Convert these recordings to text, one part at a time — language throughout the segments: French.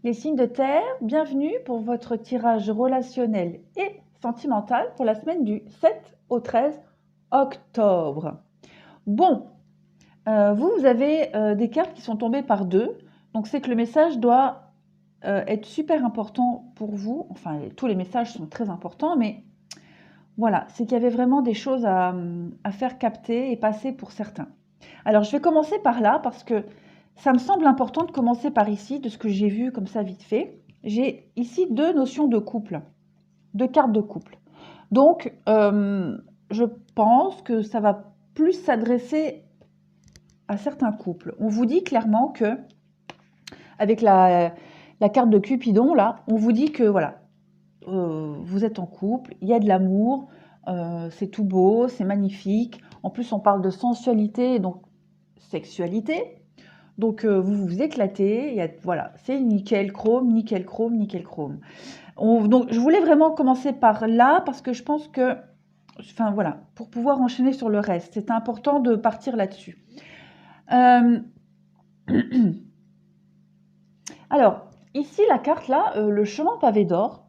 Les signes de terre, bienvenue pour votre tirage relationnel et sentimental pour la semaine du 7 au 13 octobre. Bon, vous avez des cartes qui sont tombées par deux, donc c'est que le message doit être super important pour vous. Enfin, tous les messages sont très importants, mais voilà, c'est qu'il y avait vraiment des choses à faire capter et passer pour certains. Alors, je vais commencer par là parce que ça me semble important de commencer par ici, de ce que j'ai vu comme ça vite fait. J'ai ici deux notions de couple, deux cartes de couple. Donc, je pense que ça va plus s'adresser à certains couples. On vous dit clairement que, avec la carte de Cupidon, là, on vous dit que voilà, vous êtes en couple, il y a de l'amour, c'est tout beau, c'est magnifique. En plus, on parle de sensualité, donc sexualité. Donc, vous vous éclatez, voilà, c'est nickel, chrome, nickel, chrome, nickel, chrome. Donc, je voulais vraiment commencer par là parce que je pense que, enfin voilà, pour pouvoir enchaîner sur le reste, c'est important de partir là-dessus. Alors, ici, la carte là, le chemin pavé d'or,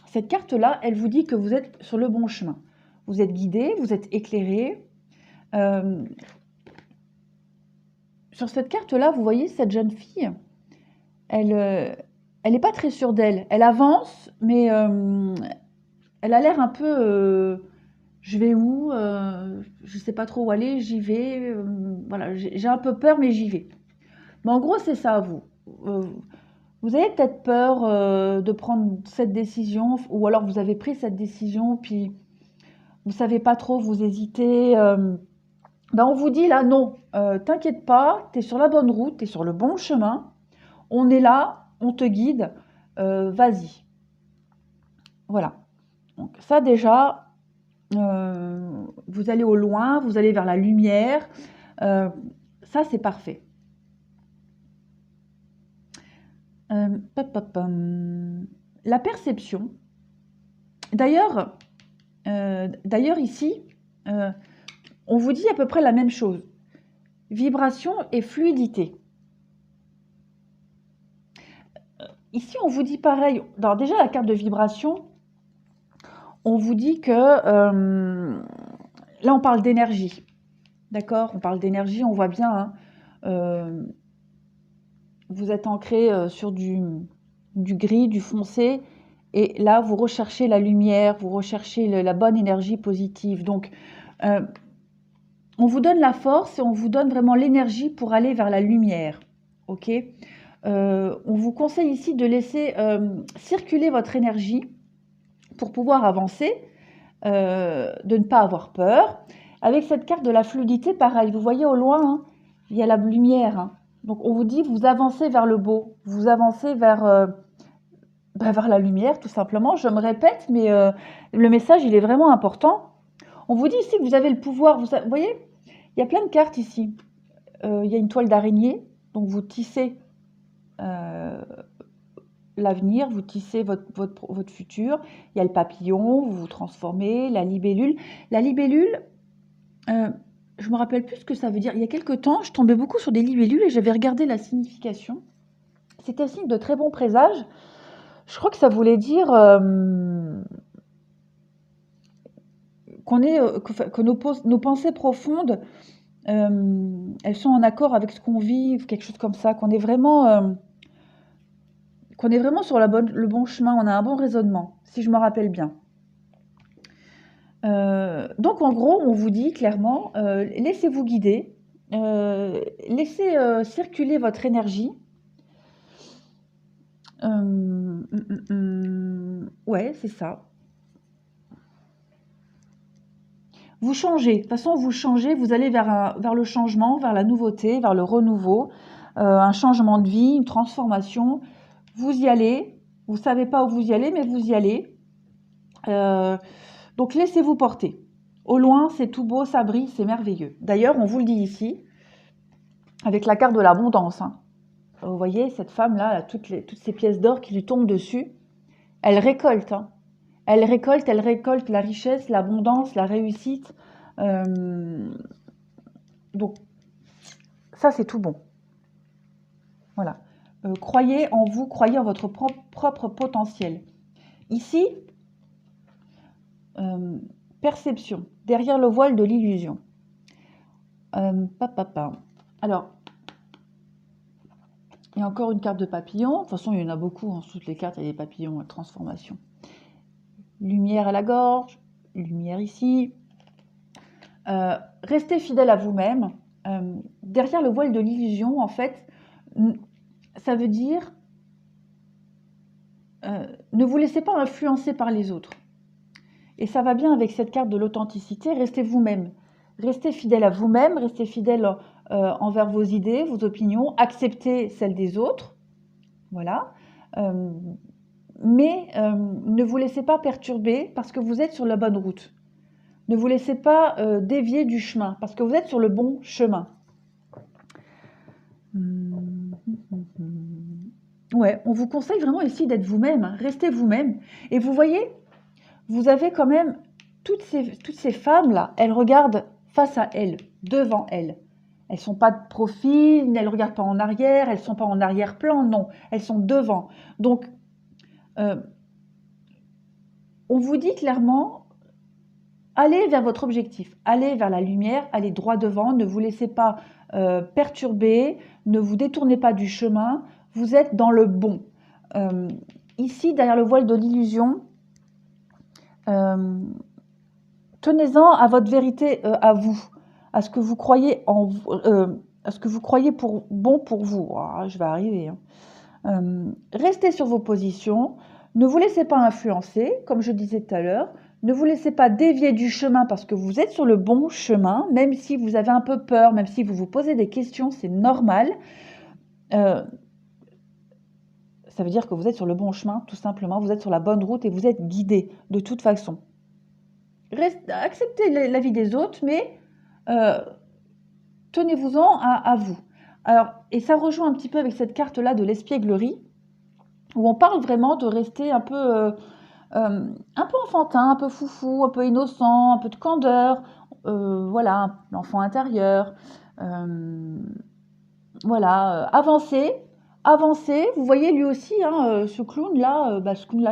cette carte-là, elle vous dit que vous êtes sur le bon chemin. Vous êtes guidé, vous êtes éclairé. Sur cette carte-là, vous voyez cette jeune fille, elle n'est pas très sûre d'elle. Elle avance, mais elle a l'air un peu je vais où je ne sais pas trop où aller, j'y vais. Voilà, j'ai un peu peur, mais j'y vais. Mais en gros, c'est ça, vous. Vous avez peut-être peur de prendre cette décision, ou alors vous avez pris cette décision, puis vous ne savez pas trop, vous hésitez. Ben on vous dit là, non, t'inquiète pas, tu es sur la bonne route, tu es sur le bon chemin. On est là, on te guide, vas-y. Voilà. Donc ça déjà, vous allez au loin, vous allez vers la lumière. Ça, c'est parfait. La perception. D'ailleurs, ici, on vous dit à peu près la même chose. Vibration et fluidité. Ici, on vous dit pareil. Alors déjà, la carte de vibration, on vous dit que là, on parle d'énergie. D'accord? On parle d'énergie, on voit bien. Hein, vous êtes ancré sur du gris, du foncé. Et là, vous recherchez la lumière, vous recherchez la bonne énergie positive. Donc, on vous donne la force et on vous donne vraiment l'énergie pour aller vers la lumière. Ok? On vous conseille ici de laisser circuler votre énergie pour pouvoir avancer, de ne pas avoir peur. Avec cette carte de la fluidité, pareil, vous voyez au loin, hein, il y a la lumière. Hein. Donc on vous dit, vous avancez vers le beau, vous avancez vers la lumière, tout simplement. Je me répète, mais le message, il est vraiment important. On vous dit ici que vous avez le pouvoir. Vous voyez, il y a plein de cartes ici. Il y a une toile d'araignée, donc vous tissez l'avenir, vous tissez votre futur. Il y a le papillon, vous vous transformez, la libellule. La libellule, je me rappelle plus ce que ça veut dire. Il y a quelques temps, je tombais beaucoup sur des libellules et j'avais regardé la signification. C'était un signe de très bon présage. Je crois que ça voulait dire que nos pensées profondes, elles sont en accord avec ce qu'on vit, quelque chose comme ça, qu'on est vraiment sur le bon chemin, on a un bon raisonnement, si je me rappelle bien. Donc en gros, on vous dit clairement, laissez-vous guider, laissez circuler votre énergie. Ouais, c'est ça. Vous changez, de toute façon vous changez, vous allez vers le changement, vers la nouveauté, vers le renouveau, un changement de vie, une transformation. Vous y allez, vous ne savez pas où vous y allez, mais vous y allez. Donc laissez-vous porter. Au loin, c'est tout beau, ça brille, c'est merveilleux. D'ailleurs, on vous le dit ici, avec la carte de l'abondance. Hein. Vous voyez, cette femme-là, toutes ces pièces d'or qui lui tombent dessus, elle récolte. Hein. Elle récolte la richesse, l'abondance, la réussite. Donc, ça, c'est tout bon. Voilà. croyez en vous, croyez en votre propre potentiel. Ici, perception, derrière le voile de l'illusion. Alors, il y a encore une carte de papillon. De toute façon, il y en a beaucoup. Hein. Toutes les cartes, il y a des papillons, transformation. Lumière à la gorge, lumière ici. Restez fidèle à vous-même. Derrière le voile de l'illusion, en fait, ça veut dire ne vous laissez pas influencer par les autres. Et ça va bien avec cette carte de l'authenticité. Restez vous-même. Restez fidèle à vous-même. Restez fidèle envers vos idées, vos opinions. Acceptez celles des autres. Voilà. Mais ne vous laissez pas perturber parce que vous êtes sur la bonne route. Ne vous laissez pas dévier du chemin parce que vous êtes sur le bon chemin. Ouais, on vous conseille vraiment ici d'être vous-même. Restez vous-même. Et vous voyez, vous avez quand même toutes ces femmes-là, elles regardent face à elles, devant elles. Elles ne sont pas de profil, elles ne regardent pas en arrière, elles ne sont pas en arrière-plan, non, elles sont devant. Donc, on vous dit clairement, allez vers votre objectif, allez vers la lumière, allez droit devant, ne vous laissez pas perturber, ne vous détournez pas du chemin, vous êtes dans le bon. Ici, derrière le voile de l'illusion, tenez-en à votre vérité, à vous, à ce que vous croyez en vous, à ce que vous croyez bon pour vous. Oh, je vais arriver. Hein. Restez sur vos positions, ne vous laissez pas influencer, comme je disais tout à l'heure, ne vous laissez pas dévier du chemin parce que vous êtes sur le bon chemin, même si vous avez un peu peur, même si vous vous posez des questions, c'est normal. Ça veut dire que vous êtes sur le bon chemin, tout simplement, vous êtes sur la bonne route et vous êtes guidé de toute façon. Acceptez l'avis des autres, mais tenez-vous-en à vous. Alors, et ça rejoint un petit peu avec cette carte-là de l'espièglerie, où on parle vraiment de rester un peu enfantin, un peu foufou, un peu innocent, un peu de candeur, voilà, l'enfant intérieur. Voilà, avancez. Vous voyez lui aussi, hein, ce clown-là,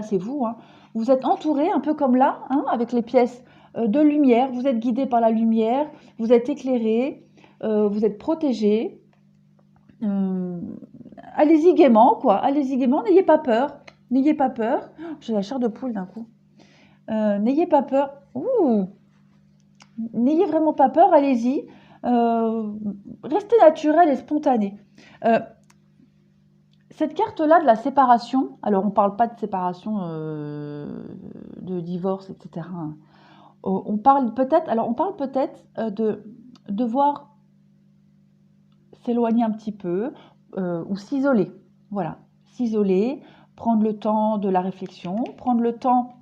c'est vous. Hein. Vous êtes entouré, un peu comme là, hein, avec les pièces de lumière. Vous êtes guidé par la lumière, vous êtes éclairé, vous êtes protégé. Allez-y gaiement, quoi. Allez-y gaiement, n'ayez pas peur. N'ayez pas peur. J'ai la chair de poule d'un coup. N'ayez pas peur. N'ayez vraiment pas peur, allez-y. Restez naturel et spontané. Cette carte-là de la séparation, alors on ne parle pas de séparation, de divorce, etc. On parle peut-être de devoir s'éloigner un petit peu ou s'isoler. Voilà, s'isoler, prendre le temps de la réflexion, prendre le temps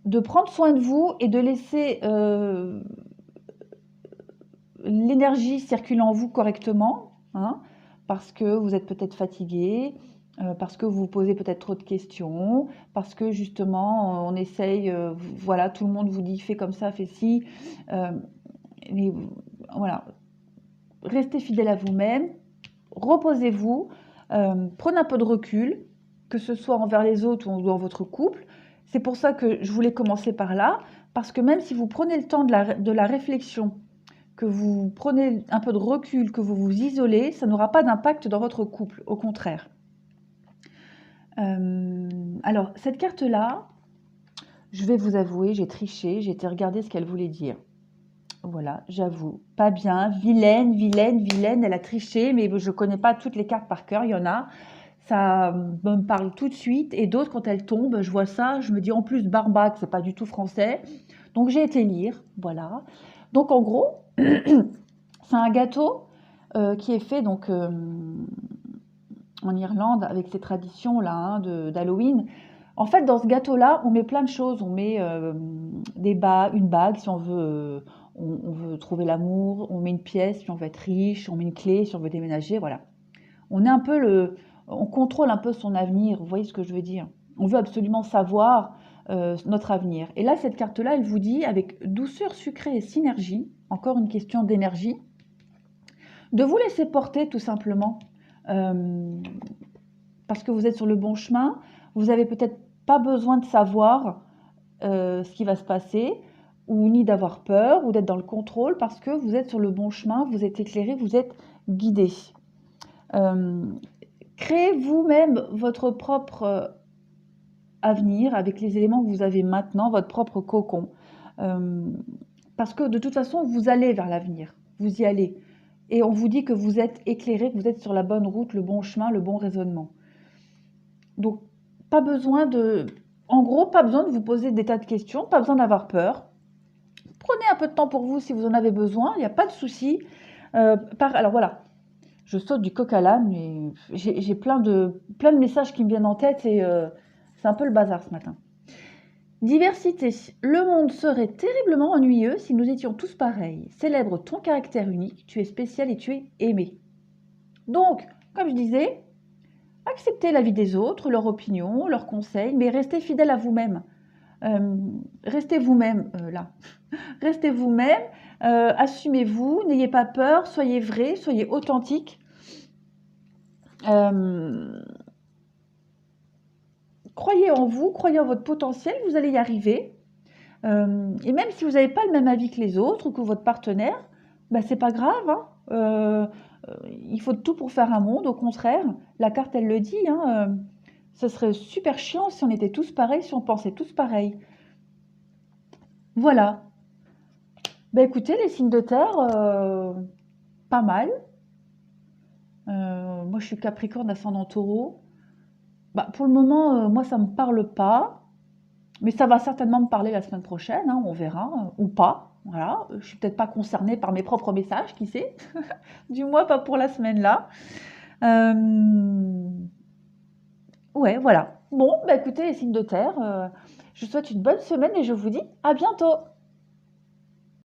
de prendre soin de vous et de laisser l'énergie circuler en vous correctement, hein, parce que vous êtes peut-être fatigué, parce que vous vous posez peut-être trop de questions, parce que justement on essaye, voilà, tout le monde vous dit fais comme ça, fais ci, mais voilà, restez fidèle à vous-même, reposez-vous, prenez un peu de recul, que ce soit envers les autres ou dans votre couple. C'est pour ça que je voulais commencer par là, parce que même si vous prenez le temps de la réflexion, que vous prenez un peu de recul, que vous vous isolez, ça n'aura pas d'impact dans votre couple, au contraire. Alors, cette carte-là, je vais vous avouer, j'ai triché, j'ai été regarder ce qu'elle voulait dire. Voilà, j'avoue, pas bien, vilaine, elle a triché, mais je ne connais pas toutes les cartes par cœur, il y en a. Ça me parle tout de suite, et d'autres, quand elles tombent, je vois ça, je me dis en plus, Barbac, c'est pas du tout français. Donc j'ai été lire, voilà. Donc en gros, c'est un gâteau qui est fait donc en Irlande avec ces traditions là hein, d'Halloween. En fait, dans ce gâteau-là, on met plein de choses. On met une bague si on veut, on veut trouver l'amour. On met une pièce si on veut être riche. On met une clé si on veut déménager. Voilà. On est un peu on contrôle un peu son avenir. Vous voyez ce que je veux dire? On veut absolument savoir notre avenir. Et là, cette carte-là, elle vous dit, avec douceur sucrée et synergie, encore une question d'énergie, de vous laisser porter tout simplement parce que vous êtes sur le bon chemin. Vous n'avez peut-être pas besoin de savoir ce qui va se passer, ou ni d'avoir peur, ou d'être dans le contrôle, parce que vous êtes sur le bon chemin, vous êtes éclairé, vous êtes guidé. Créez vous-même votre propre avenir avec les éléments que vous avez maintenant, votre propre cocon. Parce que de toute façon, vous allez vers l'avenir, vous y allez. Et on vous dit que vous êtes éclairé, que vous êtes sur la bonne route, le bon chemin, le bon raisonnement. Donc, pas besoin de... En gros, pas besoin de vous poser des tas de questions, pas besoin d'avoir peur. Prenez un peu de temps pour vous si vous en avez besoin, il n'y a pas de souci. Alors voilà, je saute du coq à l'âne, mais j'ai plein de messages qui me viennent en tête et c'est un peu le bazar ce matin. Diversité. Le monde serait terriblement ennuyeux si nous étions tous pareils. Célèbre ton caractère unique, tu es spécial et tu es aimé. Donc, comme je disais, acceptez la vie des autres, leurs opinions, leurs conseils, mais restez fidèle à vous-même. Restez vous-même là. Restez vous-même, assumez-vous, n'ayez pas peur, soyez vrai, soyez authentique. Croyez en vous, croyez en votre potentiel, vous allez y arriver. Et même si vous n'avez pas le même avis que les autres ou que votre partenaire, bah, c'est pas grave. Hein. Il faut tout pour faire un monde, au contraire. La carte, elle le dit. Hein, ce serait super chiant si on était tous pareils, si on pensait tous pareil. Voilà. Bah écoutez, les signes de terre, pas mal. Moi, je suis Capricorne, ascendant Taureau. Bah, pour le moment, moi, ça me parle pas. Mais ça va certainement me parler la semaine prochaine, hein, on verra, ou pas. Voilà, je suis peut-être pas concernée par mes propres messages, qui sait. Du moins, pas pour la semaine là. Ouais, voilà. Bon, bah écoutez, les signes de terre, je vous souhaite une bonne semaine et je vous dis à bientôt.